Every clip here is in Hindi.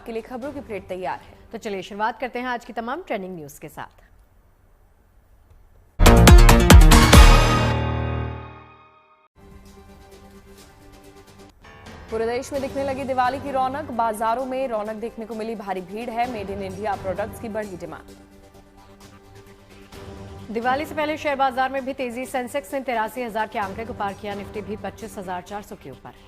आपके लिए खबरों की प्लेट तैयार है। तो चलिए शुरुआत करते हैं आज की तमाम ट्रेंडिंग न्यूज के साथ। पूरे देश में दिखने लगी दिवाली की रौनक, बाजारों में रौनक देखने को मिली, भारी भीड़ है, मेड इन इंडिया प्रोडक्ट्स की बढ़ी डिमांड। दिवाली से पहले शेयर बाजार में भी तेजी, सेंसेक्स ने 83,000 के आंकड़े को पार किया, निफ्टी भी 25,400 के ऊपर।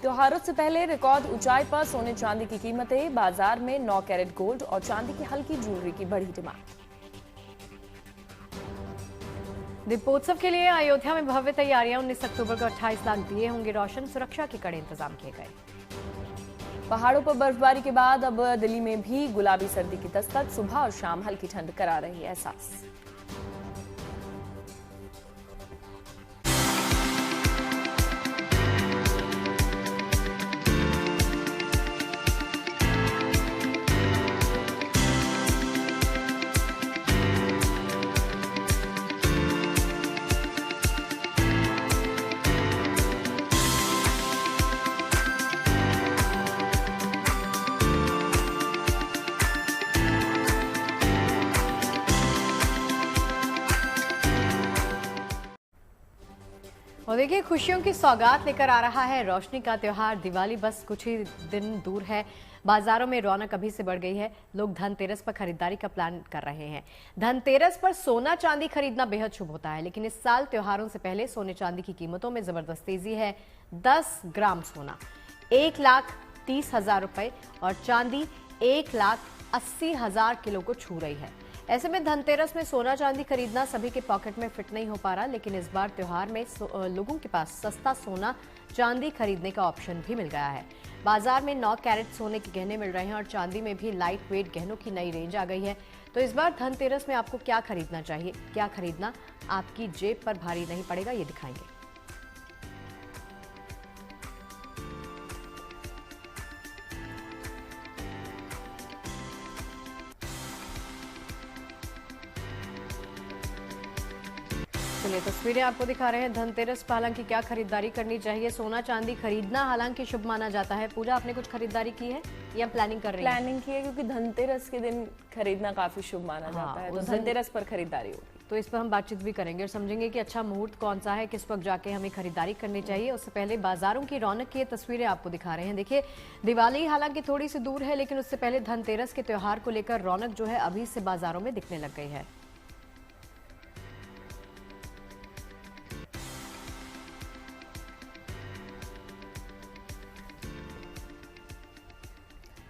त्योहारों से पहले रिकॉर्ड ऊंचाई पर सोने चांदी की कीमतें, बाजार में 9 कैरेट गोल्ड और चांदी की हल्की ज्वेलरी की बढ़ी डिमांड। दीपोत्सव के लिए अयोध्या में भव्य तैयारियां, 19 अक्टूबर को 28 लाख दिए होंगे रोशन, सुरक्षा के कड़े इंतजाम किए गए। पहाड़ों पर बर्फबारी के बाद अब दिल्ली में भी गुलाबी सर्दी की दस्तक, सुबह और शाम हल्की ठंड करा रही है एहसास। और देखिए, खुशियों की सौगात लेकर आ रहा है रोशनी का त्योहार दिवाली, बस कुछ ही दिन दूर है। बाजारों में रौनक अभी से बढ़ गई है, लोग धनतेरस पर खरीदारी का प्लान कर रहे हैं। धनतेरस पर सोना चांदी खरीदना बेहद शुभ होता है, लेकिन इस साल त्योहारों से पहले सोने चांदी की कीमतों में जबरदस्त तेजी है। 10 ग्राम सोना 1,30,000 रुपए और चांदी 1,80,000 किलो को छू रही है। ऐसे में धनतेरस में सोना चांदी खरीदना सभी के पॉकेट में फिट नहीं हो पा रहा, लेकिन इस बार त्योहार में लोगों के पास सस्ता सोना चांदी खरीदने का ऑप्शन भी मिल गया है। बाजार में 9 कैरेट सोने के गहने मिल रहे हैं और चांदी में भी लाइट वेट गहनों की नई रेंज आ गई है। तो इस बार धनतेरस में आपको क्या खरीदना चाहिए, क्या खरीदना आपकी जेब पर भारी नहीं पड़ेगा, ये दिखाएंगे। चलिए तस्वीरें आपको दिखा रहे हैं धनतेरस पर हालांकि क्या खरीदारी करनी चाहिए। सोना चांदी खरीदना हालांकि शुभ माना जाता है। पूजा, आपने कुछ खरीदारी की है या प्लानिंग कर रही है? प्लानिंग की है, क्योंकि धनतेरस के दिन खरीदना काफी शुभ माना जाता है, तो धनतेरस पर खरीदारी होगी। तो इस पर हम बातचीत भी करेंगे और समझेंगे कि अच्छा मुहूर्त कौन सा है, किस वक्त जाके हमें खरीदारी करनी चाहिए। उससे पहले बाजारों की रौनक की तस्वीरें आपको दिखा रहे हैं। देखिए, दिवाली हालांकि थोड़ी सी दूर है, लेकिन उससे पहले धनतेरस के त्योहार को लेकर रौनक जो है अभी से बाजारों में दिखने लग गई है।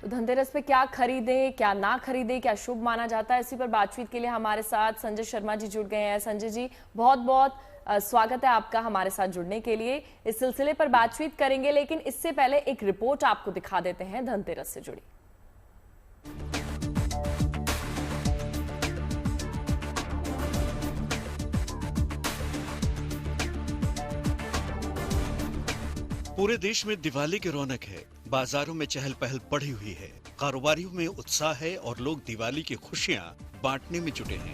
तो धनतेरस पे क्या खरीदें, क्या ना खरीदें, क्या शुभ माना जाता है, इसी पर बातचीत के लिए हमारे साथ संजय शर्मा जी जुड़ गए हैं। संजय जी, बहुत बहुत स्वागत है आपका हमारे साथ जुड़ने के लिए। इस सिलसिले पर बातचीत करेंगे, लेकिन इससे पहले एक रिपोर्ट आपको दिखा देते हैं धनतेरस से जुड़ी। पूरे देश में दिवाली की रौनक है, बाजारों में चहल पहल बढ़ी हुई है, कारोबारियों में उत्साह है और लोग दिवाली की खुशियां बांटने में जुटे हैं।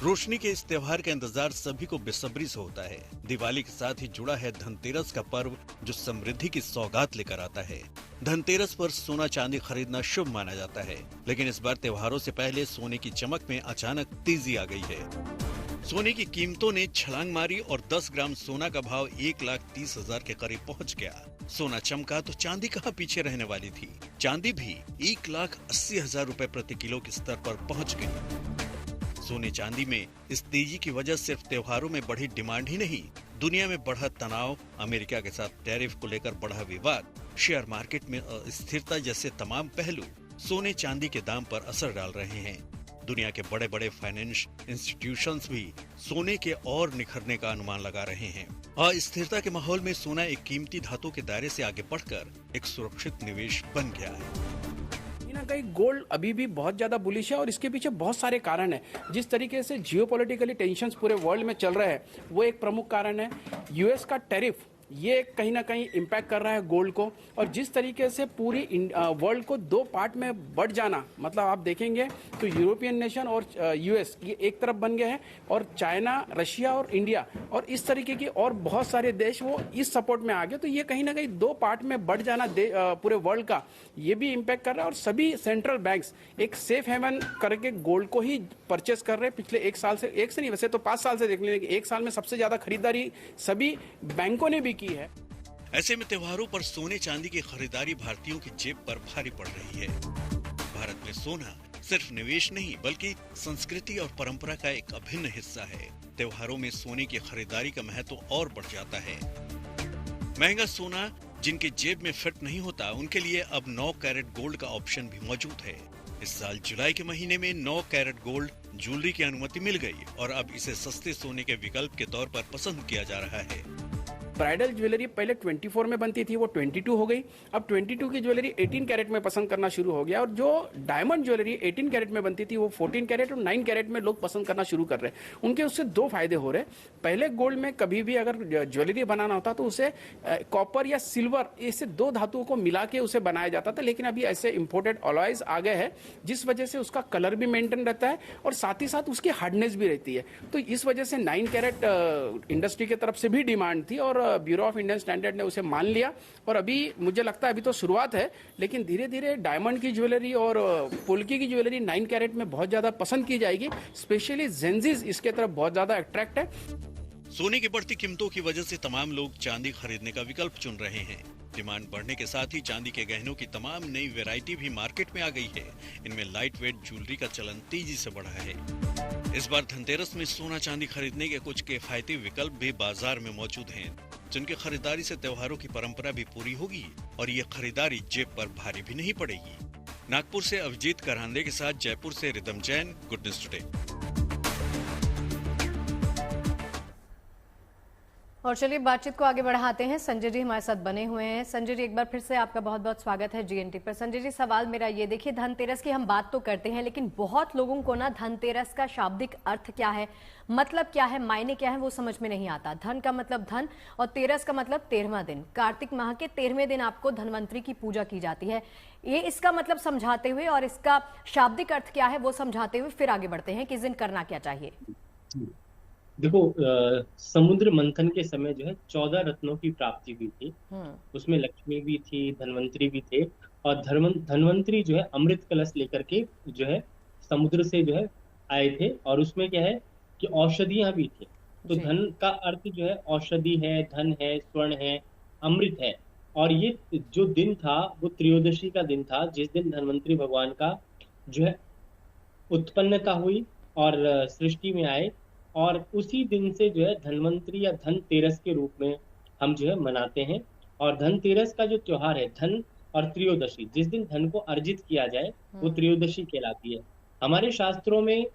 रोशनी के इस त्योहार का इंतजार सभी को बेसब्री से होता है। दिवाली के साथ ही जुड़ा है धनतेरस का पर्व, जो समृद्धि की सौगात लेकर आता है। धनतेरस पर सोना चांदी खरीदना शुभ माना जाता है, लेकिन इस बार त्योहारों से पहले सोने की चमक में अचानक तेजी आ गई है। सोने की कीमतों ने छलांग मारी और 10 ग्राम सोना का भाव 1,30,000 के करीब पहुंच गया। सोना चमका तो चांदी कहां पीछे रहने वाली थी। चांदी भी 1,80,000 रुपए प्रति किलो के स्तर पर पहुंच गई। सोने चांदी में इस तेजी की वजह सिर्फ त्योहारों में बढ़ी डिमांड ही नहीं, दुनिया में बढ़ा तनाव, अमेरिका के साथ टैरिफ को लेकर बढ़ा विवाद, शेयर मार्केट में अस्थिरता जैसे तमाम पहलू सोने चांदी के दाम पर असर डाल रहे हैं। दुनिया के बड़े बड़े फाइनेंस इंस्टीट्यूशंस भी सोने के और निखरने का अनुमान लगा रहे हैं। अस्थिरता के माहौल में सोना एक कीमती धातु के दायरे से आगे बढ़कर एक सुरक्षित निवेश बन गया है। ना कहीं गोल्ड अभी भी बहुत ज्यादा बुलिश है और इसके पीछे बहुत सारे कारण हैं। जिस तरीके से जियोपॉलिटिकली टेंशंस पूरे वर्ल्ड में चल रहे हैं, वो एक प्रमुख कारण है। यूएस का टैरिफ ये कहीं ना कहीं इम्पैक्ट कर रहा है गोल्ड को। और जिस तरीके से पूरी वर्ल्ड को दो पार्ट में बढ़ जाना, मतलब आप देखेंगे तो यूरोपियन नेशन और यूएस ये एक तरफ बन गए हैं, और चाइना, रशिया और इंडिया और इस तरीके की और बहुत सारे देश वो इस सपोर्ट में आ गए। तो ये कहीं ना कहीं दो पार्ट में बढ़ जाना पूरे वर्ल्ड का, ये भी इम्पैक्ट कर रहा है। और सभी सेंट्रल बैंक्स एक सेफ हेवन करके गोल्ड को ही परचेस कर रहे हैं पिछले एक साल से, एक से नहीं वैसे तो 5 साल से देख लेंगे, एक साल में सबसे ज्यादा खरीदारी सभी बैंकों ने भी की है। ऐसे में त्योहारों पर सोने चांदी की खरीदारी भारतीयों की जेब पर भारी पड़ रही है। भारत में सोना सिर्फ निवेश नहीं बल्कि संस्कृति और परंपरा का एक अभिन्न हिस्सा है। त्योहारों में सोने की खरीदारी का महत्व और बढ़ जाता है। महंगा सोना जिनके जेब में फिट नहीं होता, उनके लिए अब 9 कैरेट गोल्ड का ऑप्शन भी मौजूद है। इस साल जुलाई के महीने में 9 कैरेट गोल्ड ज्वेलरी की अनुमति मिल गई और अब इसे सस्ते सोने के विकल्प के तौर पर पसंद किया जा रहा है। ब्राइडल ज्वेलरी पहले 24 में बनती थी, वो 22 हो गई। अब 22 की ज्वेलरी 18 कैरेट में पसंद करना शुरू हो गया, और जो डायमंड ज्वेलरी 18 कैरेट में बनती थी वो 14 कैरेट और 9 कैरेट में लोग पसंद करना शुरू कर रहे हैं। उनके उससे दो फायदे हो रहे हैं। पहले गोल्ड में कभी भी अगर ज्वेलरी बनाना होता तो उसे कॉपर या सिल्वर, ऐसे दो धातुओं को मिला के उसे बनाया जाता था, लेकिन अभी ऐसे इंपोर्टेड अलॉयज आ गए हैं जिस वजह से उसका कलर भी मेंटेन रहता है और साथ ही साथ उसकी हार्डनेस भी रहती है। तो इस वजह से 9 कैरेट इंडस्ट्री की तरफ से भी डिमांड थी और ब्यूरो ऑफ इंडियन स्टैंडर्ड ने उसे मान लिया। और अभी मुझे लगता है अभी तो शुरुआत है, लेकिन धीरे धीरे डायमंड की ज्वेलरी और पोल्की की ज्वेलरी 9 कैरेट में बहुत ज्यादा पसंद की जाएगी। स्पेशली जेंजीज इसके तरफ बहुत ज्यादा अट्रैक्ट है। सोने की बढ़ती कीमतों की वजह से तमाम लोग चांदी खरीदने का विकल्प चुन रहे हैं। डिमांड बढ़ने के साथ ही चांदी के गहनों की तमाम नई वैरायटी भी मार्केट में आ गई है। इनमें लाइट वेट ज्वेलरी का चलन तेजी से बढ़ा है। इस बार धनतेरस में सोना चांदी खरीदने के कुछ किफायती विकल्प भी बाजार में मौजूद हैं, जिनकी खरीदारी से त्योहारों की परंपरा भी पूरी होगी और ये खरीदारी जेब पर भारी भी नहीं पड़ेगी। नागपुर से अभिजीत करांदे के साथ जयपुर से rhythm Jain, good news today. और चलिए बातचीत को आगे बढ़ाते हैं। संजय जी हमारे साथ बने हुए हैं। संजय जी, एक बार फिर से आपका बहुत बहुत स्वागत है जीएनटी पर। संजय जी, सवाल मेरा ये, देखिए धनतेरस की हम बात तो करते हैं, लेकिन बहुत लोगों को ना धनतेरस का शाब्दिक अर्थ क्या है, मतलब क्या है, मायने क्या है, वो समझ में नहीं आता। धन का मतलब धन और तेरस का मतलब 13वां दिन। कार्तिक माह के 13वें दिन आपको धनवंतरी की पूजा की जाती है। ये इसका मतलब समझाते हुए और इसका शाब्दिक अर्थ क्या है वो समझाते हुए फिर आगे बढ़ते हैं कि इस दिन करना क्या चाहिए। देखो, समुद्र मंथन के समय जो है 14 रत्नों की प्राप्ति हुई थी। उसमें लक्ष्मी भी थी, धनवंतरी भी थे, और धनवंतरी जो है अमृत कलश लेकर के जो है समुद्र से जो है आए थे। और उसमें क्या है कि औषधियां भी थी। तो धन का अर्थ जो है औषधि है, धन है, स्वर्ण है, अमृत है। और ये जो दिन था वो त्रयोदशी का दिन था, जिस दिन धनवंतरी भगवान का जो है उत्पन्नता हुई और सृष्टि में आए। और उसी दिन से जो है धनवंतरी या धनतेरस के रूप में हम जो है मनाते हैं। और धनतेरस का जो त्योहार है, धन और त्रयोदशी, जिस दिन धन को अर्जित किया जाए वो त्रयोदशी कहलाती है। हमारे शास्त्रों में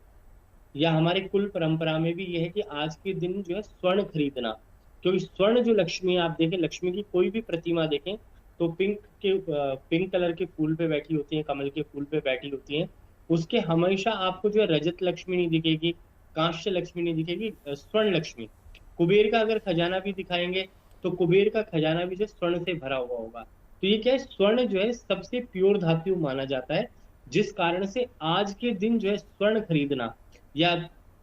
या हमारे कुल परंपरा में भी यह है कि आज के दिन जो है स्वर्ण खरीदना, क्योंकि स्वर्ण जो लक्ष्मी, आप देखें लक्ष्मी की कोई भी प्रतिमा देखें तो पिंक कलर के फूल पे बैठी होती है, कमल के फूल पे बैठी होती है। उसके हमेशा आपको जो है रजत लक्ष्मी नहीं दिखेगी, कांस्य लक्ष्मी नहीं दिखेगी, स्वर्ण लक्ष्मी। कुबेर का अगर खजाना भी दिखाएंगे तो कुबेर का खजाना भी जो स्वर्ण से भरा हुआ होगा। तो ये क्या है, स्वर्ण जो है सबसे प्योर धातु माना जाता है, जिस कारण से आज के दिन जो है स्वर्ण खरीदना या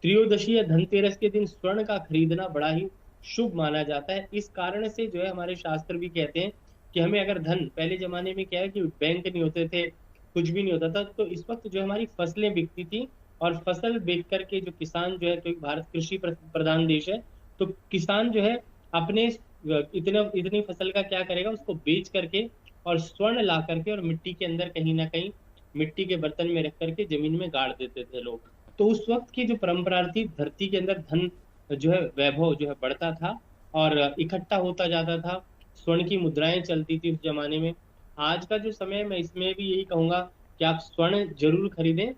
त्रयोदशी या धनतेरस के दिन स्वर्ण का खरीदना बड़ा ही शुभ माना जाता है। इस कारण से जो है हमारे शास्त्र भी कहते हैं कि हमें अगर धन, पहले जमाने में क्या है कि बैंक नहीं होते थे, कुछ भी नहीं होता था, तो इस वक्त जो हमारी फसलें बिकती थी और फसल बेच करके जो किसान जो है, क्योंकि भारत कृषि प्रधान देश है, तो किसान जो है अपने इतनी फसल का क्या करेगा, उसको बेच करके और स्वर्ण ला करके और मिट्टी के अंदर कहीं ना कहीं मिट्टी के बर्तन में रख करके जमीन में गाड़ देते थे लोग। तो उस वक्त की जो परंपरा थी, धरती के अंदर धन जो है वैभव जो है बढ़ता था और इकट्ठा होता जाता था। स्वर्ण की मुद्राएं चलती थी उस जमाने में। आज का जो समय, मैं इसमें भी यही कहूंगा कि आप स्वर्ण जरूर खरीदें,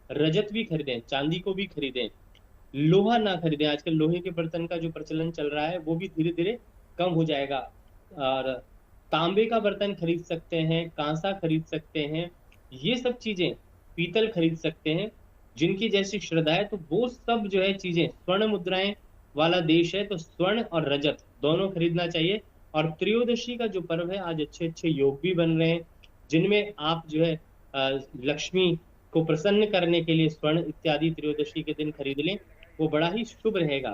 रजत भी खरीदें, चांदी को भी खरीदें, लोहा ना खरीदें। आजकल लोहे के बर्तन का जो प्रचलन चल रहा है वो भी धीरे धीरे कम हो जाएगा। और तांबे का बर्तन खरीद सकते हैं, कांसा खरीद सकते हैं, ये सब चीजें, पीतल खरीद सकते हैं, जिनकी जैसी श्रद्धा है। तो वो सब जो है चीजें, स्वर्ण मुद्राएं वाला देश है, तो स्वर्ण और रजत दोनों खरीदना चाहिए। और त्रयोदशी का जो पर्व है, आज अच्छे अच्छे योग भी बन रहे हैं, जिनमें आप जो है लक्ष्मी को प्रसन्न करने के लिए स्वर्ण इत्यादि त्रयोदशी के दिन खरीद लें, वो बड़ा ही शुभ रहेगा।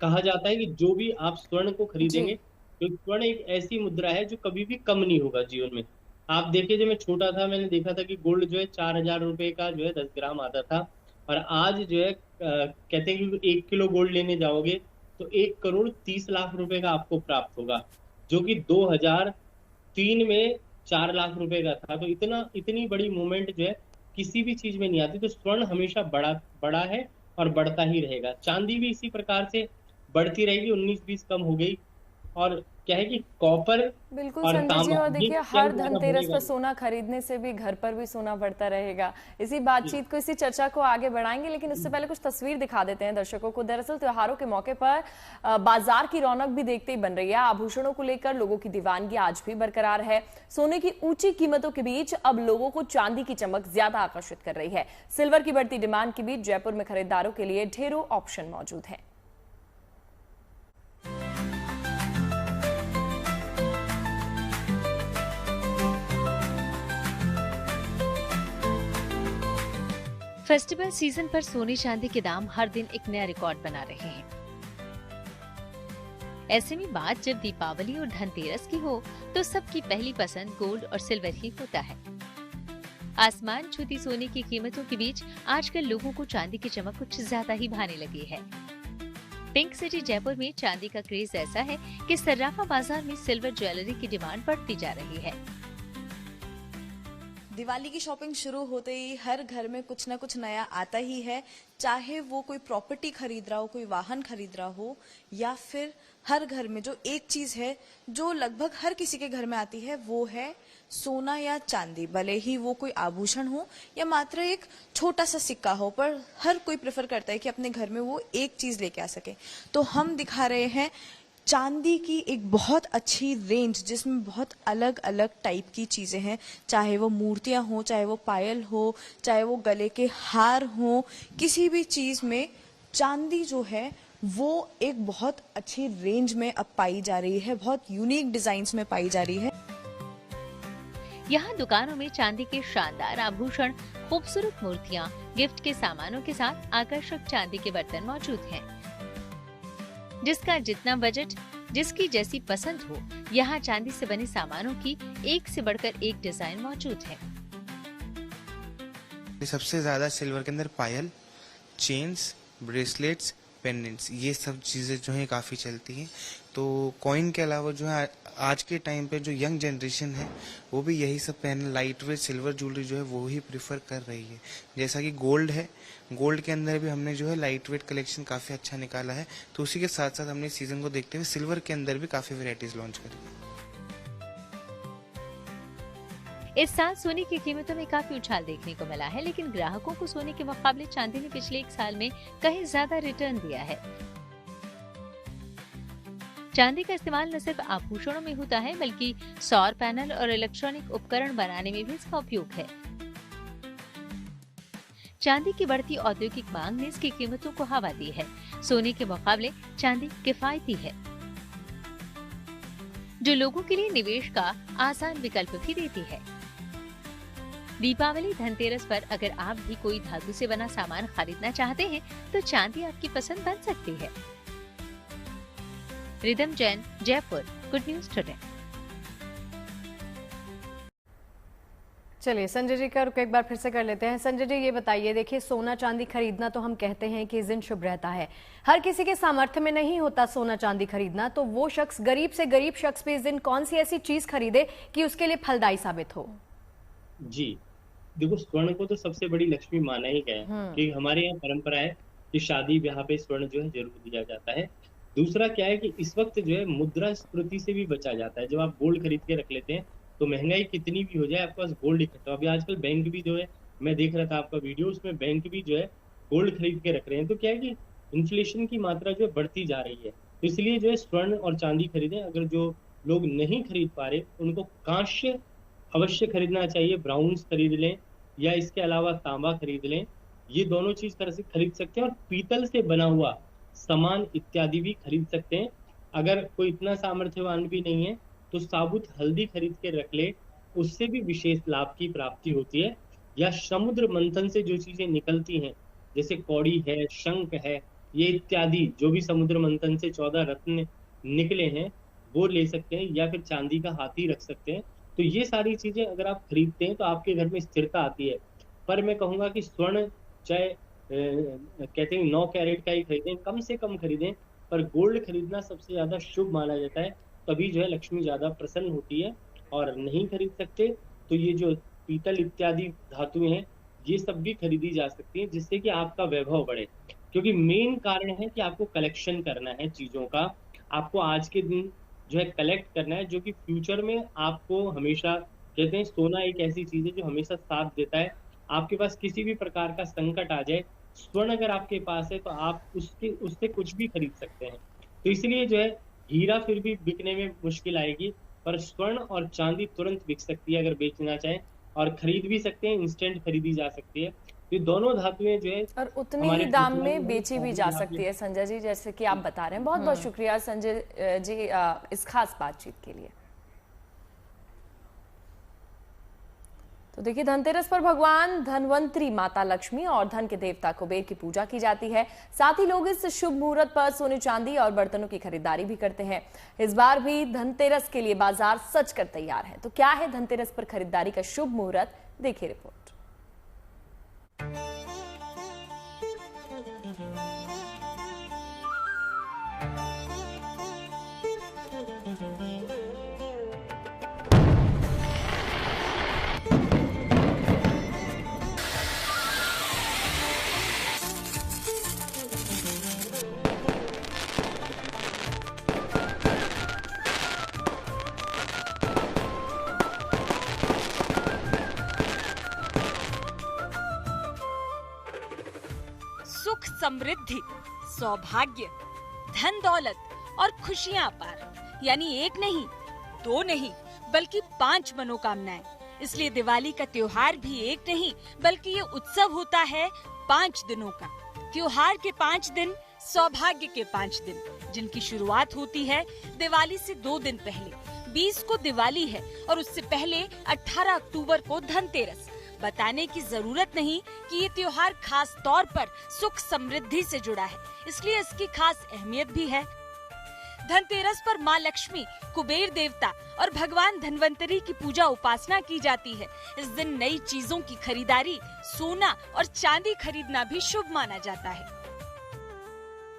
कहा जाता है कि जो भी आप स्वर्ण को खरीदेंगे, तो स्वर्ण एक ऐसी मुद्रा है जो कभी भी कम नहीं होगा जीवन में। आप देखिए, जब मैं छोटा था मैंने देखा था कि गोल्ड जो है 4,000 रुपए का जो है 10 ग्राम आता था, और आज जो है कहते हैं कि 1 किलो गोल्ड लेने जाओगे तो 1,30,00,000 रुपए का आपको प्राप्त होगा, जो कि 2003 में 4 लाख रुपए का था। तो इतनी बड़ी मूवमेंट जो है किसी भी चीज में नहीं आती। तो स्वर्ण हमेशा बड़ा है और बढ़ता ही रहेगा। चांदी भी इसी प्रकार से बढ़ती रहेगी, 19-20 कम हो गई। और क्या है कि कॉपर बिल्कुल और संजय जी, तांबा और देखिए ये हर ज्यादा धनतेरस बढ़ेगा। पर सोना खरीदने से भी घर पर भी सोना बढ़ता रहेगा। इसी बातचीत को, इसी चर्चा को आगे बढ़ाएंगे, लेकिन उससे पहले कुछ तस्वीर दिखा देते हैं दर्शकों को। दरअसल त्योहारों के मौके पर बाजार की रौनक भी देखते ही बन रही है। आभूषणों को लेकर लोगों की दीवानगी आज भी बरकरार है। सोने की ऊंची कीमतों के बीच अब लोगों को चांदी की चमक ज्यादा आकर्षित कर रही है। सिल्वर की बढ़ती डिमांड के बीच जयपुर में खरीदारों के लिए ढेरों ऑप्शन मौजूद हैं। फेस्टिवल सीजन पर सोने चांदी के दाम हर दिन एक नया रिकॉर्ड बना रहे हैं। ऐसे में बात जब दीपावली और धनतेरस की हो तो सबकी पहली पसंद गोल्ड और सिल्वर ही होता है। आसमान छूती सोने की कीमतों के बीच आजकल लोगों को चांदी की चमक कुछ ज्यादा ही भाने लगी है। पिंक सिटी जयपुर में चांदी का क्रेज ऐसा है कि सर्राफा बाजार में सिल्वर ज्वेलरी की डिमांड बढ़ती जा रही है। दिवाली की शॉपिंग शुरू होते ही हर घर में कुछ ना कुछ नया आता ही है, चाहे वो कोई प्रॉपर्टी खरीद रहा हो, कोई वाहन खरीद रहा हो, या फिर हर घर में जो एक चीज है जो लगभग हर किसी के घर में आती है वो है सोना या चांदी। भले ही वो कोई आभूषण हो या मात्र एक छोटा सा सिक्का हो, पर हर कोई प्रेफर करता है कि अपने घर में वो एक चीज लेके आ सके। तो हम दिखा रहे हैं चांदी की एक बहुत अच्छी रेंज, जिसमें बहुत अलग अलग टाइप की चीजें हैं, चाहे वो मूर्तियां हो, चाहे वो पायल हो, चाहे वो गले के हार हो, किसी भी चीज में चांदी जो है वो एक बहुत अच्छी रेंज में अब पाई जा रही है, बहुत यूनिक डिजाइन्स में पाई जा रही है। यहाँ दुकानों में चांदी के शानदार आभूषण, खूबसूरत मूर्तियाँ, गिफ्ट के सामानों के साथ आकर्षक चांदी के बर्तन मौजूद हैं। जिसका जितना बजट, जिसकी जैसी पसंद हो, यहाँ चांदी से बने सामानों की एक से बढ़कर एक डिजाइन मौजूद है। सबसे ज्यादा सिल्वर के अंदर पायल, चेन्स, ब्रेसलेट्स, पेंडेंट्स, ये सब चीजें जो है काफी चलती हैं। तो कॉइन के अलावा जो है आज के टाइम पे जो यंग जनरेशन है वो भी यही सब पहनना, लाइट वेट सिल्वर ज्वेलरी जो है वो ही प्रिफर कर रही है। जैसा कि गोल्ड है, गोल्ड के अंदर भी हमने जो है लाइट वेट कलेक्शन काफी अच्छा निकाला है। तो उसी के साथ साथ हमने सीजन को देखते हुए सिल्वर के अंदर भी काफी वेराइटीज लॉन्च करी है। इस साल सोने की कीमतों में काफी उछाल देखने को मिला है, लेकिन ग्राहकों को सोने के मुकाबले चांदी ने पिछले एक साल में कहीं ज्यादा रिटर्न दिया है। चांदी का इस्तेमाल न सिर्फ आभूषणों में होता है, बल्कि सौर पैनल और इलेक्ट्रॉनिक उपकरण बनाने में भी इसका उपयोग है। चांदी की बढ़ती औद्योगिक मांग ने इसकी कीमतों को हवा दी है। सोने के मुकाबले चांदी किफायती है, जो लोगों के लिए निवेश का आसान विकल्प भी देती है। दीपावली, धनतेरस पर अगर आप भी कोई धातु से बना सामान खरीदना चाहते हैं तो चांदी आपकी पसंद बन सकती है। Rhythm Jain, Jaipur, good news today. चलिए संजय जी का रुख एक बार फिर से कर लेते हैं। संजय जी, ये बताइए, देखिए सोना चांदी खरीदना तो हम कहते हैं कि इस दिन शुभ रहता है, हर किसी के सामर्थ्य में नहीं होता सोना चांदी खरीदना। तो वो शख्स, गरीब से गरीब शख्स भी इस दिन कौन सी ऐसी चीज खरीदे कि उसके लिए फलदायी साबित हो? जी देखो, स्वर्ण को तो सबसे बड़ी लक्ष्मी माना ही गया है कि हमारे यहाँ परंपरा है कि शादी ब्याह पे स्वर्ण जो है जरूर दिया जाता है। दूसरा क्या है कि इस वक्त जो है मुद्रास्फीति से भी बचा जाता है। जब आप गोल्ड खरीद के रख लेते हैं तो महंगाई कितनी भी हो जाए आपके पास गोल्ड इकट्ठा। अभी आजकल बैंक भी जो है, मैं देख रहा था आपका वीडियो, उसमें बैंक भी जो है गोल्ड खरीद के रख रहे हैं। तो क्या है कि इन्फ्लेशन की मात्रा जो है बढ़ती जा रही है, तो इसलिए जो है स्वर्ण और चांदी खरीदें। अगर जो लोग नहीं खरीद पा रहे उनको कांस्य अवश्य खरीदना चाहिए, ब्राउन्स खरीद लें या इसके अलावा तांबा खरीद लें। ये दोनों चीज तरह से खरीद सकते हैं, और पीतल से बना हुआ सामान इत्यादि भी खरीद सकते हैं। अगर कोई इतना सामर्थ्यवान भी नहीं है तो साबुत हल्दी खरीद के रख ले, उससे भी विशेष लाभ की प्राप्ति होती है। या समुद्र मंथन से जो चीजें निकलती हैं, जैसे कौड़ी है, शंख है, ये इत्यादि जो भी समुद्र मंथन से 14 रत्न निकले हैं वो ले सकते हैं, या फिर चांदी का हाथी रख सकते हैं। तो ये सारी चीजें अगर आप खरीदते हैं तो आपके घर में स्थिरता आती है। पर मैं कहूंगा कि स्वर्ण चाहे कहते हैं 9 कैरेट का ही खरीदें, कम से कम खरीदें, पर गोल्ड खरीदना सबसे ज्यादा शुभ माना जाता है। तभी जो है लक्ष्मी ज्यादा प्रसन्न होती है। और नहीं खरीद सकते तो ये जो पीतल इत्यादि धातुएं हैं ये सब भी खरीदी जा सकती हैं, जिससे कि आपका वैभव बढ़े। क्योंकि मेन कारण है कि आपको कलेक्शन करना है चीजों का, आपको आज के दिन जो है कलेक्ट करना है, जो कि फ्यूचर में आपको हमेशा, कहते हैं सोना एक ऐसी चीज है जो हमेशा साथ देता है। आपके पास किसी भी प्रकार का संकट आ जाए, स्वर्ण अगर आपके पास है तो आप उससे कुछ भी खरीद सकते हैं। तो इसलिए जो है हीरा फिर भी बिकने में मुश्किल आएगी, पर स्वर्ण और चांदी तुरंत बिक सकती है अगर बेचना चाहें, और खरीद भी सकते हैं, इंस्टेंट खरीदी जा सकती है। तो दोनों धातुएं जो है और उतने ही दाम में बेची भी जा सकती है संजय जी, जैसे कि आप बता रहे हैं। बहुत बहुत शुक्रिया संजय जी इस खास बातचीत के लिए। तो देखिए, धनतेरस पर भगवान धनवंतरी, माता लक्ष्मी और धन के देवता कुबेर की पूजा की जाती है। साथ ही लोग इस शुभ मुहूर्त पर सोने चांदी और बर्तनों की खरीदारी भी करते हैं। इस बार भी धनतेरस के लिए बाजार सज कर तैयार है। तो क्या है धनतेरस पर खरीदारी का शुभ मुहूर्त, देखिए रिपोर्ट। सुख, समृद्धि, सौभाग्य, धन दौलत और खुशियां अपार, यानी एक नहीं, दो नहीं, बल्कि 5 मनोकामनाएं। इसलिए दिवाली का त्योहार भी एक नहीं, बल्कि ये उत्सव होता है 5 दिनों का। त्योहार के 5 दिन, सौभाग्य के 5 दिन, जिनकी शुरुआत होती है दिवाली से 2 दिन पहले। 20 को दिवाली है और उससे पहले 18 अक्टूबर को धनतेरस। बताने की जरूरत नहीं कि ये त्योहार खास तौर पर सुख समृद्धि से जुड़ा है, इसलिए इसकी खास अहमियत भी है। धनतेरस पर माँ लक्ष्मी, कुबेर देवता और भगवान धनवंतरी की पूजा उपासना की जाती है। इस दिन नई चीजों की खरीदारी, सोना और चांदी खरीदना भी शुभ माना जाता है।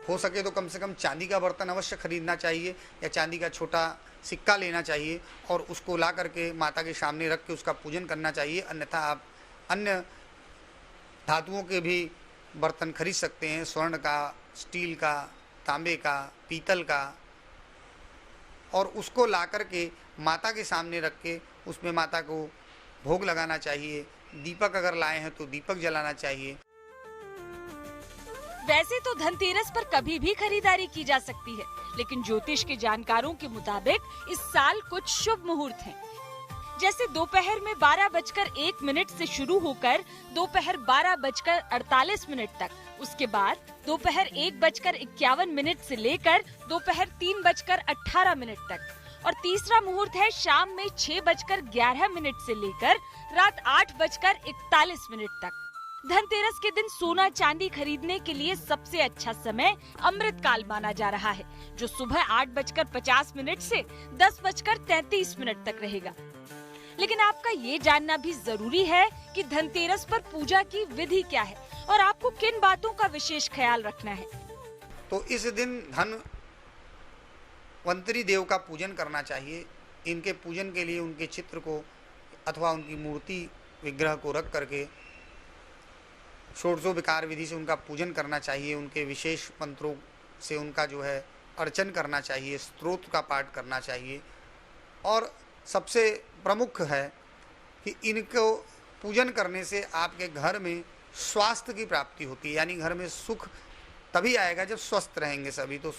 हो सके तो कम से कम चांदी का बर्तन अवश्य खरीदना चाहिए, या चांदी का छोटा सिक्का लेना चाहिए और उसको ला करके माता के सामने रख के उसका पूजन करना चाहिए। अन्यथा आप अन्य धातुओं के भी बर्तन खरीद सकते हैं, स्वर्ण का, स्टील का, तांबे का, पीतल का, और उसको ला करके माता के सामने रख के उसमें माता को भोग लगाना चाहिए। दीपक अगर लाए हैं तो दीपक जलाना चाहिए। वैसे तो धनतेरस पर कभी भी खरीदारी की जा सकती है, लेकिन ज्योतिष के जानकारों के मुताबिक इस साल कुछ शुभ मुहूर्त हैं। जैसे दोपहर में 12:01 से शुरू होकर दोपहर 12:48 तक, उसके बाद दोपहर 1:51 से लेकर दोपहर 3:18 तक, और तीसरा मुहूर्त है शाम में 6:11 से लेकर रात 8:41 तक। धनतेरस के दिन सोना चांदी खरीदने के लिए सबसे अच्छा समय अमृतकाल माना जा रहा है, जो सुबह 8:50 से 10:33 तक रहेगा। लेकिन आपका ये जानना भी जरूरी है कि धनतेरस पर पूजा की विधि क्या है और आपको किन बातों का विशेष ख्याल रखना है। तो इस दिन धनवंतरी देव का पूजन करना चाहिए। इनके पूजन के लिए उनके चित्र को अथवा उनकी मूर्ति विग्रह को रख करके षोडशोपचार विधि से उनका पूजन करना चाहिए। उनके विशेष मंत्रों से उनका जो है अर्चन करना चाहिए, स्तोत्र का पाठ करना चाहिए। और सबसे प्रमुख है कि इनको पूजन करने से आपके घर में स्वास्थ्य की प्राप्ति होती है, यानी घर में सुख तभी आएगा जब स्वस्थ रहेंगे सभी। तो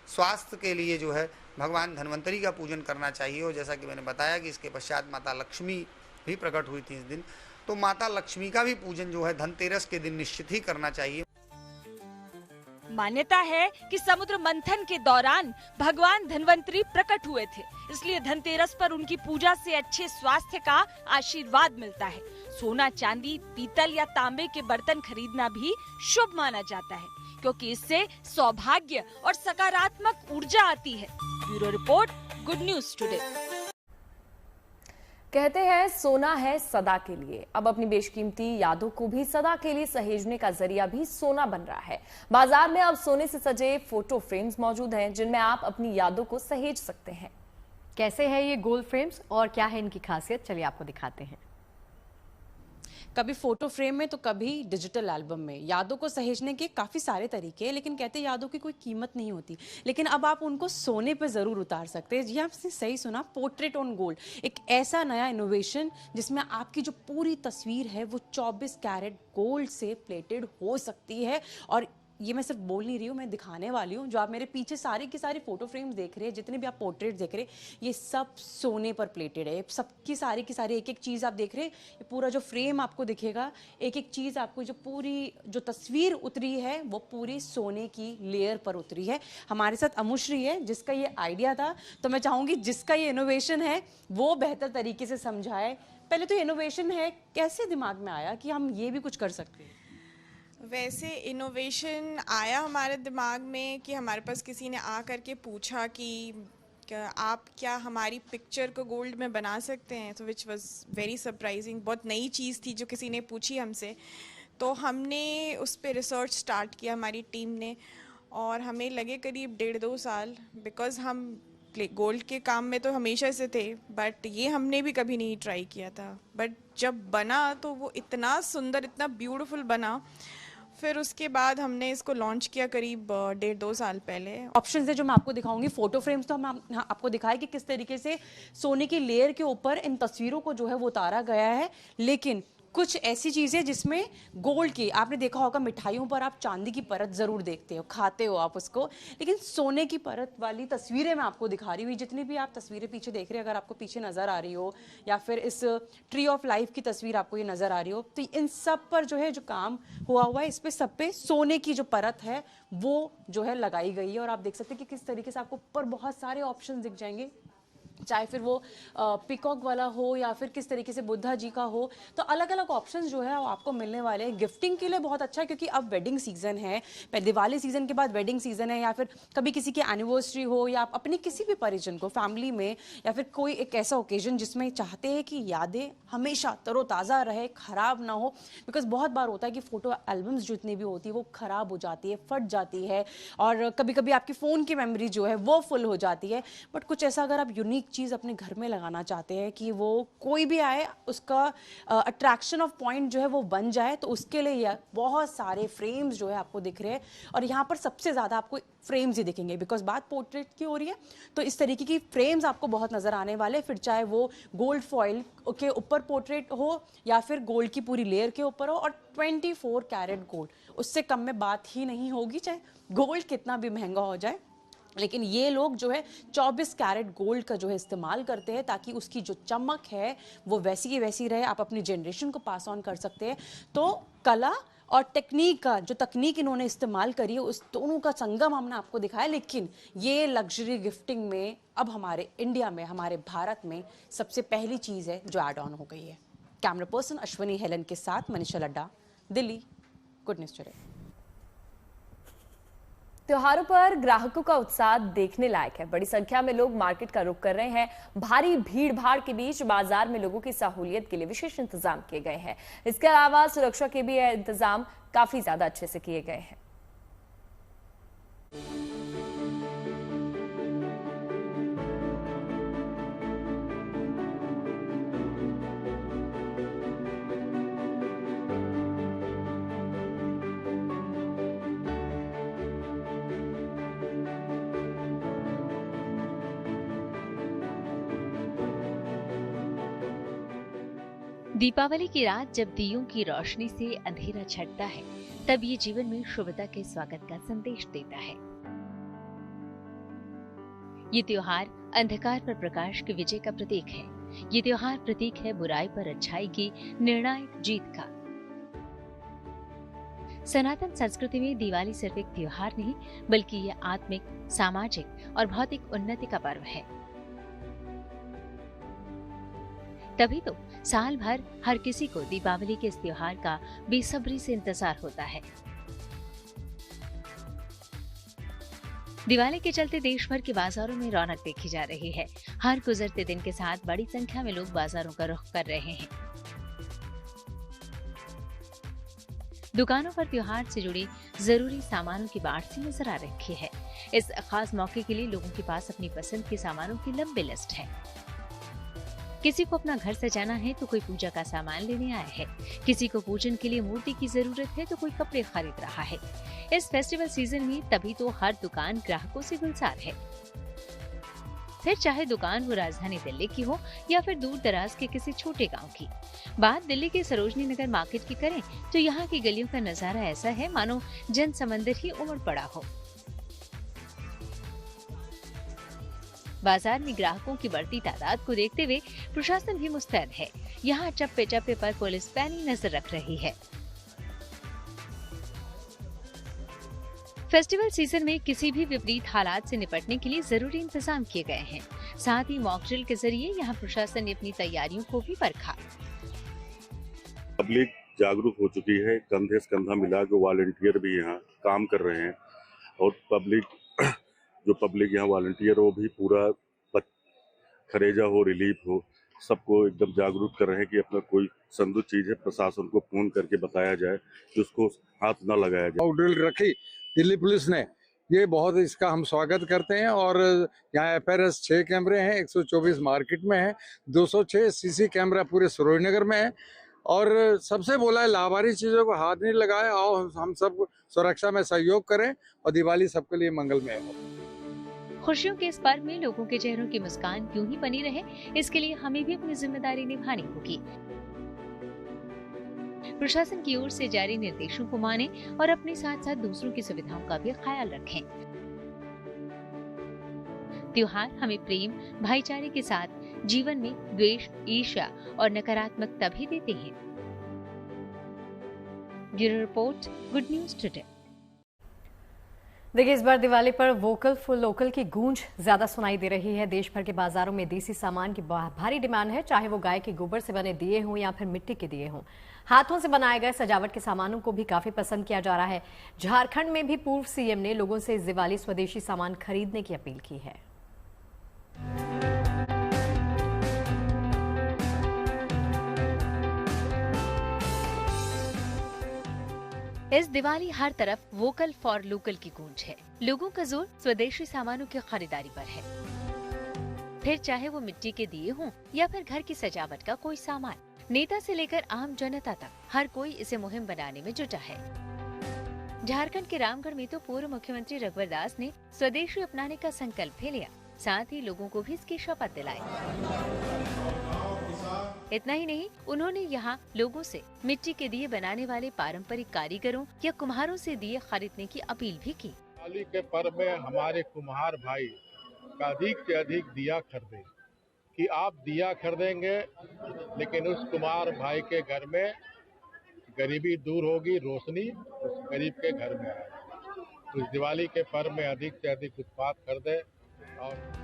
स्वास्थ्य के लिए जो है भगवान धनवंतरी का पूजन करना चाहिए। और जैसा कि मैंने बताया कि इसके पश्चात माता लक्ष्मी भी प्रकट हुई थी इस दिन, तो माता लक्ष्मी का भी पूजन जो है धनतेरस के दिन निश्चित ही करना चाहिए। मान्यता है कि समुद्र मंथन के दौरान भगवान धन्वंतरी प्रकट हुए थे, इसलिए धनतेरस पर उनकी पूजा से अच्छे स्वास्थ्य का आशीर्वाद मिलता है। सोना, चांदी, पीतल या तांबे के बर्तन खरीदना भी शुभ माना जाता है, क्योंकि इससे सौभाग्य और सकारात्मक ऊर्जा आती है। Bureau report, good news today. कहते हैं सोना है सदा के लिए। अब अपनी बेशकीमती यादों को भी सदा के लिए सहेजने का जरिया भी सोना बन रहा है। बाजार में अब सोने से सजे फोटो फ्रेम्स मौजूद हैं, जिनमें आप अपनी यादों को सहेज सकते हैं। कैसे है ये गोल्ड फ्रेम्स और क्या है इनकी खासियत, चलिए आपको दिखाते हैं। कभी फोटो फ्रेम में तो कभी डिजिटल एल्बम में। यादों को सहेजने के काफ़ी सारे तरीके हैं, लेकिन कहते हैं यादों की कोई कीमत नहीं होती, लेकिन अब आप उनको सोने पे ज़रूर उतार सकते हैं। जी आपने सही सुना, पोर्ट्रेट ऑन गोल्ड, एक ऐसा नया इनोवेशन जिसमें आपकी जो पूरी तस्वीर है वो 24 कैरेट गोल्ड से प्लेटेड हो सकती है। और ये मैं सिर्फ बोल नहीं रही हूँ, मैं दिखाने वाली हूँ। जो आप मेरे पीछे सारी की सारी फोटो फ्रेम्स देख रहे हैं, जितने भी आप पोर्ट्रेट देख रहे हैं, ये सब सोने पर प्लेटेड है। सबकी सारी की सारी एक एक चीज़ आप देख रहे हैं, ये पूरा जो फ्रेम आपको दिखेगा, एक एक चीज़ आपको जो पूरी जो तस्वीर उतरी है वो पूरी सोने की लेयर पर उतरी है। हमारे साथ अमुश्री है जिसका ये आइडिया था, तो मैं चाहूँगी जिसका ये इनोवेशन है वो बेहतर तरीके से समझाए। पहले तो इनोवेशन है, कैसे दिमाग में आया कि हम ये भी कुछ कर सकते हैं? वैसे इनोवेशन आया हमारे दिमाग में कि हमारे पास किसी ने आ करके पूछा कि आप क्या हमारी पिक्चर को गोल्ड में बना सकते हैं, तो विच वाज वेरी सरप्राइजिंग। बहुत नई चीज़ थी जो किसी ने पूछी हमसे, तो हमने उस पर रिसर्च स्टार्ट किया हमारी टीम ने, और हमें लगे करीब 1.5-2 साल, बिकॉज हम गोल्ड के काम में तो हमेशा से थे, बट ये हमने भी कभी नहीं ट्राई किया था। बट जब बना तो वो इतना सुंदर, इतना ब्यूटीफुल बना। फिर उसके बाद हमने इसको लॉन्च किया करीब 1.5-2 साल पहले। ऑप्शंस है जो मैं आपको दिखाऊंगी। फोटो फ्रेम्स तो हम आपको दिखाए कि किस तरीके से सोने की लेयर के ऊपर इन तस्वीरों को जो है वो उतारा गया है, लेकिन कुछ ऐसी चीज़ें जिसमें गोल्ड की, आपने देखा होगा मिठाइयों पर आप चांदी की परत ज़रूर देखते हो, खाते हो आप उसको, लेकिन सोने की परत वाली तस्वीरें मैं आपको दिखा रही हूँ। जितनी भी आप तस्वीरें पीछे देख रहे हैं, अगर आपको पीछे नज़र आ रही हो, या फिर इस ट्री ऑफ लाइफ की तस्वीर आपको ये नज़र आ रही हो, तो इन सब पर जो है जो काम हुआ है, इस पर सब पे सोने की जो परत है वो जो है लगाई गई है। और आप देख सकते हैं कि किस तरीके से आपको ऊपर बहुत सारे ऑप्शन दिख जाएंगे, चाहे फिर वो पिकॉक वाला हो या फिर किस तरीके से बुद्धा जी का हो, तो अलग अलग ऑप्शंस जो है वो आपको मिलने वाले हैं। गिफ्टिंग के लिए बहुत अच्छा है, क्योंकि अब वेडिंग सीजन है, दिवाली सीजन के बाद वेडिंग सीजन है, या फिर कभी किसी की एनिवर्सरी हो, या आप अपने किसी भी परिजन को, फैमिली में, या फिर कोई एक ऐसा ओकेजन जिसमें चाहते हैं कि यादें हमेशा तरोताज़ा रहे, ख़राब ना हो। बिकॉज बहुत बार होता है कि फ़ोटो एल्बम्स जितनी भी होती है वो ख़राब हो जाती है, फट जाती है, और कभी कभी आपकी फ़ोन की मेमोरी जो है वो फुल हो जाती है। बट कुछ ऐसा अगर आप यूनिक चीज़ अपने घर में लगाना चाहते हैं कि वो कोई भी आए उसका अट्रैक्शन ऑफ पॉइंट जो है वो बन जाए, तो उसके लिए यह बहुत सारे फ्रेम्स जो है आपको दिख रहे हैं। और यहाँ पर सबसे ज़्यादा आपको फ्रेम्स ही दिखेंगे, बिकॉज बात पोर्ट्रेट की हो रही है, तो इस तरीके की फ्रेम्स आपको बहुत नज़र आने वाले। फिर चाहे वो गोल्ड फॉइल के ऊपर पोर्ट्रेट हो या फिर गोल्ड की पूरी लेयर के ऊपर हो, और 24 कैरेट गोल्ड, उससे कम में बात ही नहीं होगी, चाहे गोल्ड कितना भी महंगा हो जाए। लेकिन ये लोग जो है 24 कैरेट गोल्ड का जो है इस्तेमाल करते हैं, ताकि उसकी जो चमक है वो वैसी की वैसी रहे, आप अपनी जनरेशन को पास ऑन कर सकते हैं। तो कला और टेक्निक का जो तकनीक इन्होंने इस्तेमाल करी है, उस दोनों का संगम हमने आपको दिखाया। लेकिन ये लग्जरी गिफ्टिंग में अब हमारे इंडिया में, हमारे भारत में सबसे पहली चीज़ है जो ऐड ऑन हो गई है। कैमरा पर्सन अश्वनी हेलन के साथ Manisha Ladda, Delhi, good news today. त्योहारों पर ग्राहकों का उत्साह देखने लायक है। बड़ी संख्या में लोग मार्केट का रुख कर रहे हैं। भारी भीड़ भाड़ के बीच बाजार में लोगों की सहूलियत के लिए विशेष इंतजाम किए गए हैं। इसके अलावा सुरक्षा के भी इंतजाम काफी ज्यादा अच्छे से किए गए हैं। दीपावली की रात जब दियों की रोशनी से अंधेरा छटता है, तब ये जीवन में शुभता के स्वागत का संदेश देता है। ये त्योहार अंधकार पर प्रकाश की विजय का प्रतीक है। ये त्योहार प्रतीक है बुराई पर अच्छाई की निर्णायक जीत का। सनातन संस्कृति में दिवाली सिर्फ एक त्योहार नहीं, बल्कि ये आत्मिक, सामाजिक और भौतिक उन्नति का पर्व है। तभी तो साल भर हर किसी को दीपावली के इस त्योहार का बेसब्री से इंतजार होता है। दिवाली के चलते देश भर के बाजारों में रौनक देखी जा रही है। हर गुजरते दिन के साथ बड़ी संख्या में लोग बाजारों का रुख कर रहे हैं। दुकानों पर त्योहार से जुड़ी जरूरी सामानों की बाढ़ सी नजर आ रही है। इस खास मौके के लिए लोगों के पास अपनी पसंद के सामानों की लंबी लिस्ट है। किसी को अपना घर सजाना है तो कोई पूजा का सामान लेने आया है, किसी को पूजन के लिए मूर्ति की जरूरत है तो कोई कपड़े खरीद रहा है। इस फेस्टिवल सीजन में तभी तो हर दुकान ग्राहकों से गुलजार है। फिर चाहे दुकान वो राजधानी दिल्ली की हो या फिर दूर दराज के किसी छोटे गांव की। बात दिल्ली के सरोजनी नगर मार्केट की करें तो यहाँ की गलियों का नजारा ऐसा है मानो जन समंदर ही उमड़ पड़ा हो। बाजार में ग्राहकों की बढ़ती तादाद को देखते हुए प्रशासन भी मुस्तैद है। यहाँ चप्पे चप्पे पर पुलिस पैनी नजर रख रही है। फेस्टिवल सीजन में किसी भी विपरीत हालात से निपटने के लिए जरूरी इंतजाम किए गए हैं। साथ ही मॉक ड्रिल के जरिए यहाँ प्रशासन ने अपनी तैयारियों को भी परखा। पब्लिक जागरूक हो चुकी है, कंधे से कंधा मिला के वॉलंटियर भी यहाँ काम कर रहे हैं और पब्लिक यहाँ वॉलंटियर हो भी पूरा खरेजा हो, रिलीफ हो, सबको एकदम जागरूक कर रहे हैं कि अपना कोई संदिग्ध चीज है प्रशासन को फोन करके बताया जाए कि उसको हाथ न लगाया जाए। मॉक ड्रिल रखी दिल्ली पुलिस ने, ये बहुत इसका हम स्वागत करते हैं। और यहाँ FRS 6 कैमरे हैं, 124 मार्केट में है, 206 CC कैमरा पूरे सरोज नगर में है। और सबसे बोला है लाभारी चीजों को हाथ नहीं लगाए, आओ हम सब सुरक्षा में सहयोग करें और दिवाली सबके लिए मंगलमय हो। खुशियों के इस पर्व में लोगों के चेहरों की मुस्कान यूं ही बनी रहे, इसके लिए हमें भी अपनी जिम्मेदारी निभानी होगी। प्रशासन की ओर से जारी निर्देशों को माने और अपने साथ साथ दूसरों की सुविधाओं का भी ख्याल रखें। त्योहार हमें प्रेम, भाईचारे के साथ जीवन में द्वेष, ईर्ष्या और नकारात्मकता भी देते हैं। Bureau report, good news today. देखिए, इस बार दिवाली पर वोकल फॉर लोकल की गूंज ज्यादा सुनाई दे रही है। देश भर के बाजारों में देसी सामान की भारी डिमांड है, चाहे वो गाय के गोबर से बने दिए हों या फिर मिट्टी के दिए हों। हाथों से बनाए गए सजावट के सामानों को भी काफी पसंद किया जा रहा है। झारखंड में भी पूर्व CM ने लोगों से इस दिवाली स्वदेशी सामान खरीदने की अपील की है। इस दिवाली हर तरफ वोकल फॉर लोकल की गूंज है। लोगों का जोर स्वदेशी सामानों की खरीदारी पर है। फिर चाहे वो मिट्टी के दिए हों या फिर घर की सजावट का कोई सामान, नेता से लेकर आम जनता तक हर कोई इसे मुहिम बनाने में जुटा है। झारखंड के रामगढ़ में तो पूर्व मुख्यमंत्री रघुवर दास ने स्वदेशी अपनाने का संकल्प भी लिया, साथ ही लोगों को भी इसकी शपथ दिलाई। इतना ही नहीं, उन्होंने यहाँ लोगों से मिट्टी के दिए बनाने वाले पारंपरिक कारीगरों या कुम्हारों से दिए खरीदने की अपील भी की। दिवाली के पर्व में हमारे कुम्हार भाई का अधिक से अधिक दिया खरीदें, कि आप दिया खरीदेंगे लेकिन उस कुम्हार भाई के घर में गरीबी दूर होगी, रोशनी उस गरीब के घर में आएगी। उस दिवाली के पर्व में अधिक से अधिक उत्पाद खरीदें। और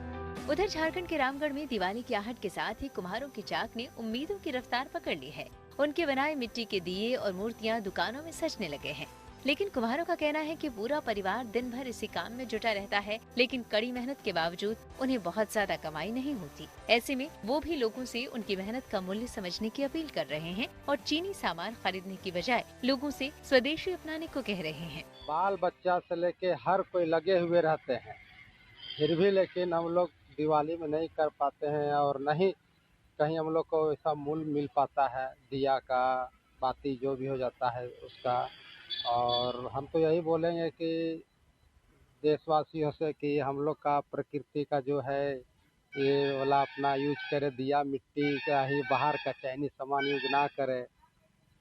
उधर झारखंड के रामगढ़ में दिवाली की आहट के साथ ही कुम्हारों की चाक ने उम्मीदों की रफ्तार पकड़ ली है। उनके बनाए मिट्टी के दिए और मूर्तियां दुकानों में सजने लगे हैं। लेकिन कुम्हारों का कहना है कि पूरा परिवार दिन भर इसी काम में जुटा रहता है, लेकिन कड़ी मेहनत के बावजूद उन्हें बहुत ज्यादा कमाई नहीं होती। ऐसे में वो भी लोगों से उनकी मेहनत का मूल्य समझने की अपील कर रहे हैं और चीनी सामान खरीदने की बजाय लोगों से स्वदेशी अपनाने को कह रहे हैं। बाल बच्चा से लेके हर कोई लगे हुए रहते हैं, फिर भी लेकिन हम लोग दिवाली में नहीं कर पाते हैं और नहीं कहीं हम लोग को ऐसा मूल्य मिल पाता है दिया का, बाती जो भी हो जाता है उसका। और हम तो यही बोलेंगे कि देशवासियों से कि हम लोग का प्रकृति का जो है ये वाला अपना यूज करे, दिया मिट्टी का ही, बाहर का चाइनीज सामान यूज ना करे।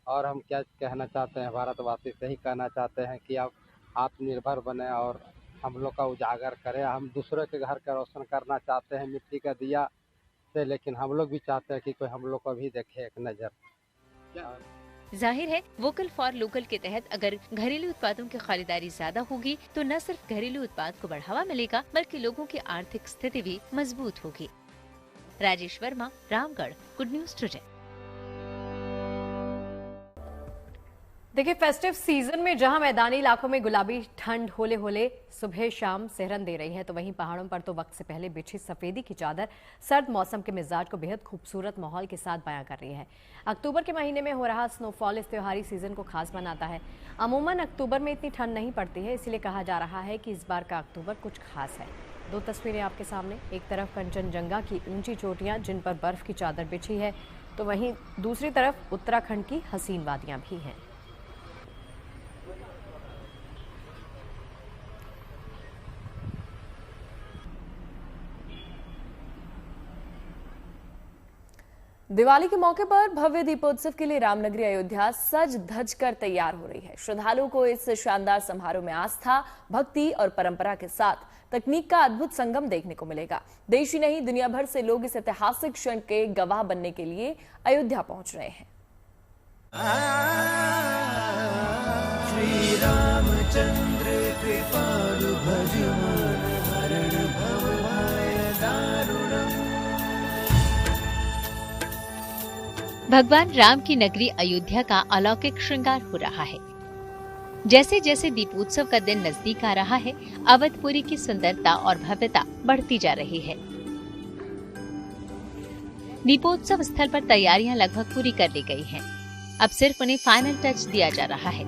और हम क्या कहना चाहते हैं, भारतवासी से ही कहना चाहते हैं कि आप आत्मनिर्भर बने और हम लोग का उजागर करें। हम दूसरे के घर का रोशन करना चाहते हैं मिट्टी का दिया से, लेकिन हम लोग भी चाहते हैं कि कोई हम लोग को भी देखे एक नज़र। जाहिर है वोकल फॉर लोकल के तहत अगर घरेलू उत्पादों की खरीदारी ज्यादा होगी तो न सिर्फ घरेलू उत्पाद को बढ़ावा मिलेगा बल्कि लोगों की आर्थिक स्थिति भी मजबूत होगी। Rajesh Verma, Ramgarh, good news today. देखिए, फेस्टिव सीजन में जहां मैदानी इलाकों में गुलाबी ठंड होले होले सुबह शाम सेहरन दे रही है, तो वहीं पहाड़ों पर तो वक्त से पहले बिछी सफेदी की चादर सर्द मौसम के मिजाज को बेहद खूबसूरत माहौल के साथ बयां कर रही है। अक्टूबर के महीने में हो रहा स्नोफॉल इस त्योहारी सीजन को खास बनाता है। अमूमन अक्टूबर में इतनी ठंड नहीं पड़ती है, इसीलिए कहा जा रहा है कि इस बार का अक्टूबर कुछ खास है। दो तस्वीरें आपके सामने, एक तरफ कंचनजंगा की ऊंची चोटियां जिन पर बर्फ की चादर बिछी है, तो वहीं दूसरी तरफ उत्तराखंड की हसीन वादियां भी हैं। दिवाली के मौके पर भव्य दीपोत्सव के लिए रामनगरी अयोध्या सज धज कर तैयार हो रही है। श्रद्धालुओं को इस शानदार समारोह में आस्था, भक्ति और परंपरा के साथ तकनीक का अद्भुत संगम देखने को मिलेगा। देश ही नहीं, दुनिया भर से लोग इस ऐतिहासिक क्षण के गवाह बनने के लिए अयोध्या पहुंच रहे हैं। श्री रामचंद्र कृपालु भजमान हरण भव भय दारुणम्। भगवान राम की नगरी अयोध्या का अलौकिक श्रृंगार हो रहा है। जैसे जैसे दीपोत्सव का दिन नजदीक आ रहा है, अवधपुरी की सुंदरता और भव्यता बढ़ती जा रही है। दीपोत्सव स्थल पर तैयारियां लगभग पूरी कर ली गई हैं। अब सिर्फ उन्हें फाइनल टच दिया जा रहा है।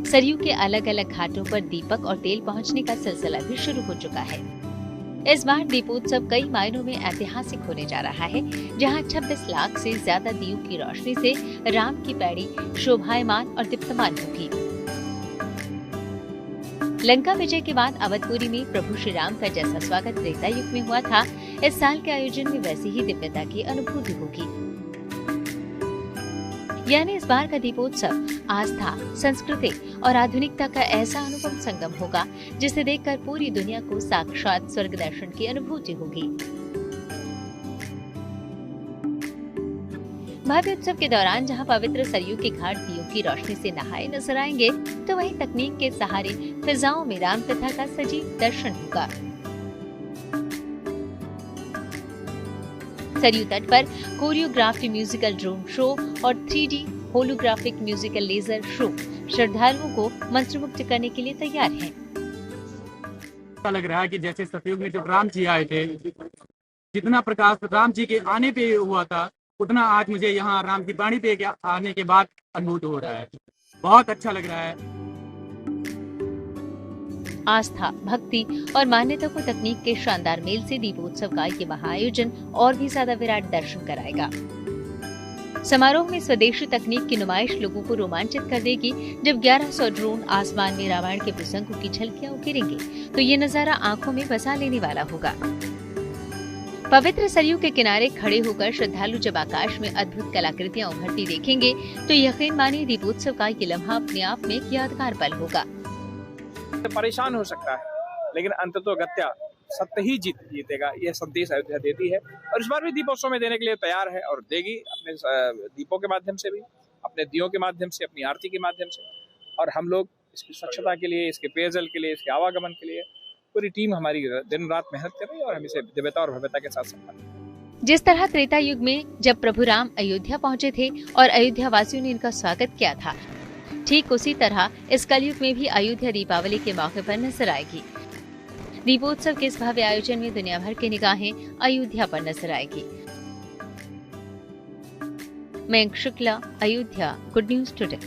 सरयू के अलग अलग घाटों पर दीपक और तेल पहुंचने का सिलसिला भी शुरू हो चुका है। इस बार दीपोत्सव कई मायनों में ऐतिहासिक होने जा रहा है, जहां 26 लाख से ज्यादा दीयों की रोशनी से राम की पैड़ी शोभायमान और दीप्तमान होगी। लंका विजय के बाद अवधपुरी में प्रभु श्री राम का जैसा स्वागत त्रेता युग में हुआ था, इस साल के आयोजन में वैसी ही दिव्यता की अनुभूति होगी। यानी इस बार का दीपोत्सव आस्था, संस्कृति और आधुनिकता का ऐसा अनुपम संगम होगा, जिसे देखकर पूरी दुनिया को साक्षात स्वर्ग दर्शन की अनुभूति होगी। भव्य उत्सव के दौरान जहां पवित्र सरयू के घाट दीयों की रोशनी से नहाए नजर आएंगे, तो वहीं तकनीक के सहारे फिजाओं में राम कथा का सजीव दर्शन होगा। सरयू तट पर कोरियोग्राफ्ड म्यूजिकल ड्रोन शो और 3D holographic musical laser show श्रद्धालुओं को मंत्रमुग्ध करने के लिए तैयार हैं। ऐसा लग रहा है कि जैसे सतयुग में जब राम जी आए थे, जितना प्रकाश राम जी के आने पे हुआ था, उतना आज मुझे यहाँ राम की वाणी पे आने के बाद अनुभूत हो रहा है। बहुत अच्छा लग रहा है। आस्था, भक्ति और मान्यता को तकनीक के शानदार मेल से दीपोत्सव का ये महाआयोजन और भी ज्यादा विराट दर्शन कराएगा। समारोह में स्वदेशी तकनीक की नुमाइश लोगों को रोमांचित कर देगी। जब 1100 ड्रोन आसमान में रामायण के प्रसंगों की झलकियां उकेरेंगे, तो ये नजारा आंखों में बसा लेने वाला होगा। पवित्र सरयू के किनारे खड़े होकर श्रद्धालु जब आकाश में अद्भुत कलाकृतियां उभरती देखेंगे, तो यकीन मानिए दीपोत्सव का ये लम्हा अपने आप में एक यादगार पल होगा। परेशान हो सकता है, लेकिन अंततोगत्या सत्य ही जीतेगा, यह संदेश अयोध्या देती है। और इस बार भी दीपोत्सव में देने के लिए तैयार है और देगी, अपने दीपों के माध्यम से भी, अपने दियों के माध्यम से, अपनी आरती के माध्यम से। और हम लोग इसकी स्वच्छता के लिए, इसके पेयजल के लिए, इसके आवागमन के लिए पूरी टीम हमारी दिन रात मेहनत कर रही है और हम इसे दिव्यता और भव्यता के साथ संपन्न। जिस तरह त्रेता युग में जब प्रभु राम अयोध्या पहुंचे थे और अयोध्या वासियों ने इनका स्वागत किया था, ठीक उसी तरह इस कलयुग में भी अयोध्या दीपावली के मौके पर नजर आएगी। दीपोत्सव के इस भव्य आयोजन में दुनिया भर की निगाहें अयोध्या पर नजर आएगी। Mayank Shukla, Ayodhya, good news today.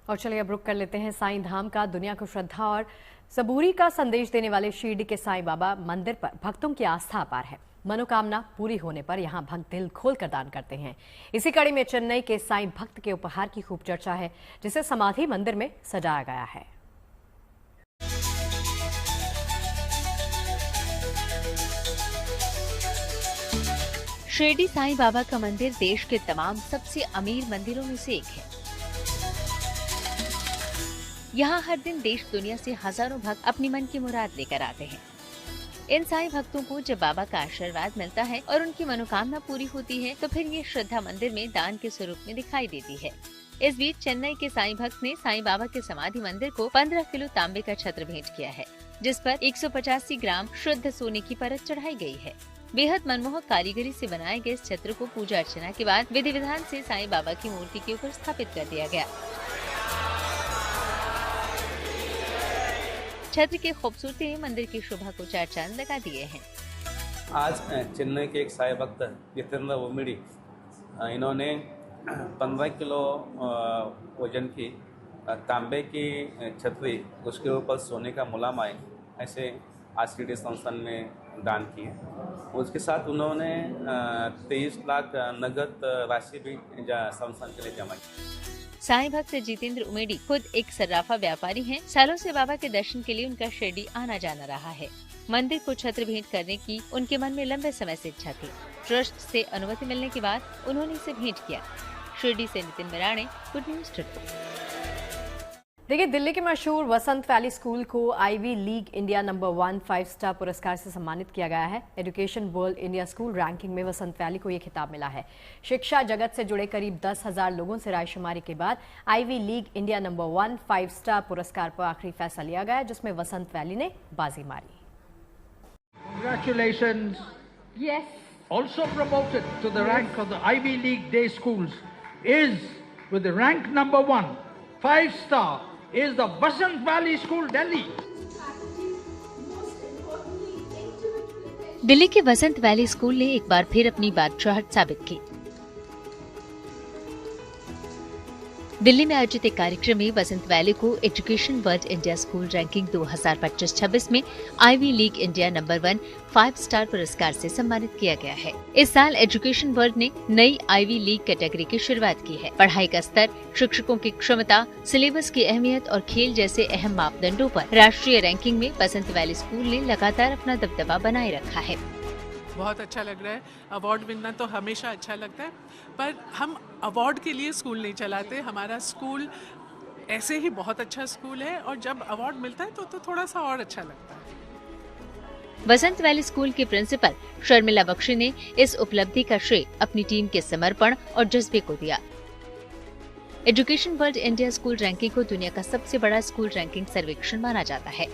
और चलिए अब रुक कर लेते हैं साईं धाम का। दुनिया को श्रद्धा और सबूरी का संदेश देने वाले शिरडी के साईं बाबा मंदिर पर भक्तों की आस्था अपार है। मनोकामना पूरी होने पर यहां भक्त दिल खोल कर दान करते हैं। इसी कड़ी में चेन्नई के साईं भक्त के उपहार की खूब चर्चा है, जिसे समाधि मंदिर में सजाया गया है। शिरडी साईं बाबा का मंदिर देश के तमाम सबसे अमीर मंदिरों में से एक है। यहाँ हर दिन देश दुनिया से हजारों भक्त अपनी मन की मुराद लेकर आते हैं। इन साईं भक्तों को जब बाबा का आशीर्वाद मिलता है और उनकी मनोकामना पूरी होती है तो फिर ये श्रद्धा मंदिर में दान के स्वरूप में दिखाई देती है। इस बीच चेन्नई के साईं भक्त ने साईं बाबा के समाधि मंदिर को 15 किलो तांबे का छत्र भेंट किया है, जिस पर 185 ग्राम शुद्ध सोने की परत चढ़ाई गई है। बेहद मनमोहक कारीगरी से बनाए गए इस छत्र को पूजा अर्चना के बाद विधि विधान से साईं बाबा की मूर्ति के ऊपर स्थापित कर दिया गया। छत्र की खूबसूरती ने मंदिर की शोभा को चार चांद लगा दिए हैं। आज चेन्नई के एक साईं भक्त जितेंद्र उमेड़ी इन्होंने 15 किलो वजन की तांबे की छतरी, उसके ऊपर सोने का मुलामाय ऐसे आरसीडी संस्थान में दान किए। उसके साथ उन्होंने 23 लाख नगद राशि भी संस्थान के लिए जमा की। साईं भक्त जितेंद्र उमेड़ी खुद एक सर्राफा व्यापारी हैं। सालों से बाबा के दर्शन के लिए उनका शिरडी आना जाना रहा है। मंदिर को छत्र भेंट करने की उनके मन में लंबे समय से इच्छा थी। ट्रस्ट से अनुमति मिलने के बाद उन्होंने इसे भेंट किया। शिरडी से Nitin Mirane, good news today. देखिए, दिल्ली के मशहूर वसंत वैली स्कूल को Ivy League India number 1 5 star पुरस्कार से सम्मानित किया गया है। Education world India school ranking में वसंत वैली को यह खिताब मिला है। शिक्षा जगत से जुड़े करीब 10,000 लोगों से रायशुमारी के बाद Ivy League India number 1 5 star पुरस्कार पर आखिरी फैसला लिया गया, जिसमें वसंत वैली ने बाजी मारी। Congratulations. Yes. Also promoted to the rank of the Ivy League day schools is with the rank number 1 5 star is the Vasant Valley School, Delhi. Delhi के वसंत वैली स्कूल ने एक बार फिर अपनी बादशाहत साबित की। दिल्ली में आयोजित एक कार्यक्रम में वसंत वैली को education world India school ranking 2025-26 में Ivy League India number 1 5 star पुरस्कार से सम्मानित किया गया है। इस साल एजुकेशन वर्ल्ड ने नई आईवी लीग कैटेगरी की शुरुआत की है। पढ़ाई का स्तर, शिक्षकों की क्षमता, सिलेबस की अहमियत और खेल जैसे अहम मापदंडों पर राष्ट्रीय रैंकिंग में वसंत वैली स्कूल ने लगातार अपना दबदबा बनाए रखा है। बहुत अच्छा लग रहा है। अवार्ड मिलना तो हमेशा अच्छा लगता है, पर हम अवार्ड के लिए स्कूल नहीं चलाते। हमारा स्कूल ऐसे ही बहुत अच्छा स्कूल है और जब अवार्ड मिलता है तो थोड़ा सा और अच्छा लगता है। वसंत वैली स्कूल के प्रिंसिपल शर्मिला बख्शी ने इस उपलब्धि का श्रेय अपनी टीम के समर्पण और जज्बे को दिया। Education world India school ranking को दुनिया का सबसे बड़ा स्कूल रैंकिंग सर्वेक्षण माना जाता है।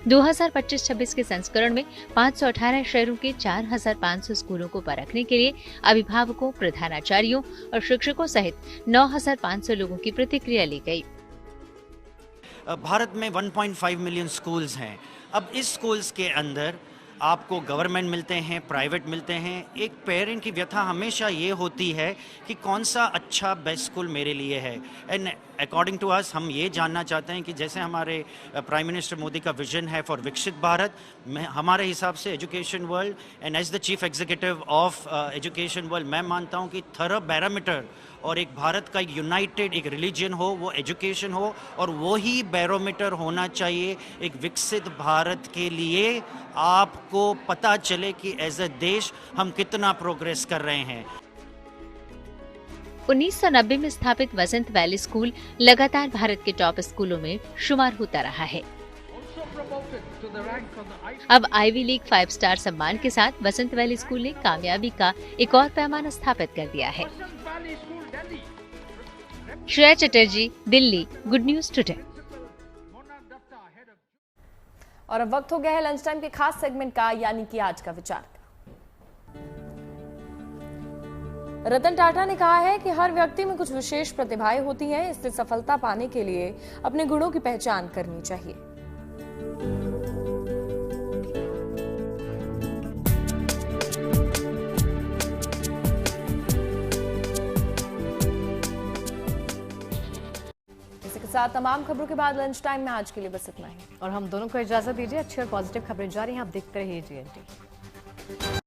2025-26 के संस्करण में 518 शहरों के 4,500 स्कूलों को परखने के लिए अभिभावकों, प्रधानाचार्यों और शिक्षकों सहित 9,500 लोगों की प्रतिक्रिया ली गई। भारत में 1.5 मिलियन स्कूल्स हैं। अब इस स्कूल्स के अंदर आपको गवर्नमेंट मिलते हैं, प्राइवेट मिलते हैं। एक पेरेंट की व्यथा हमेशा ये होती है कि कौन सा अच्छा बेस्ट स्कूल मेरे लिए है। एंड अकॉर्डिंग टू अस हम ये जानना चाहते हैं कि जैसे हमारे प्राइम मिनिस्टर मोदी का विजन है फॉर विकसित भारत, हमारे हिसाब से education world and as the chief executive of education world मैं मानता हूँ कि थरो बैरोमीटर और एक भारत का एक यूनाइटेड एक रिलीजन हो, वो एजुकेशन हो, और वो ही बैरोमीटर होना चाहिए एक विकसित भारत के लिए। आपको पता चले कि एज अ देश हम कितना प्रोग्रेस कर रहे हैं। 1990 में स्थापित वसंत वैली स्कूल लगातार भारत के टॉप स्कूलों में शुमार होता रहा है। अब आईवी लीग 5 स्टार सम्मान के साथ वसंत वैली स्कूल ने कामयाबी का एक और पैमाना स्थापित कर दिया है। Shreya Chatterjee, Delhi, good news today. और अब वक्त हो गया है लंच टाइम के खास सेगमेंट का, यानी कि आज का विचार का। रतन टाटा ने कहा है कि हर व्यक्ति में कुछ विशेष प्रतिभाएं होती हैं, इससे सफलता पाने के लिए अपने गुणों की पहचान करनी चाहिए। इसके साथ तमाम खबरों के बाद लंच टाइम में आज के लिए बस इतना ही, और हम दोनों को इजाजत दीजिए। अच्छी और पॉजिटिव खबरें जारी हैं, आप देखते रहिए GNT।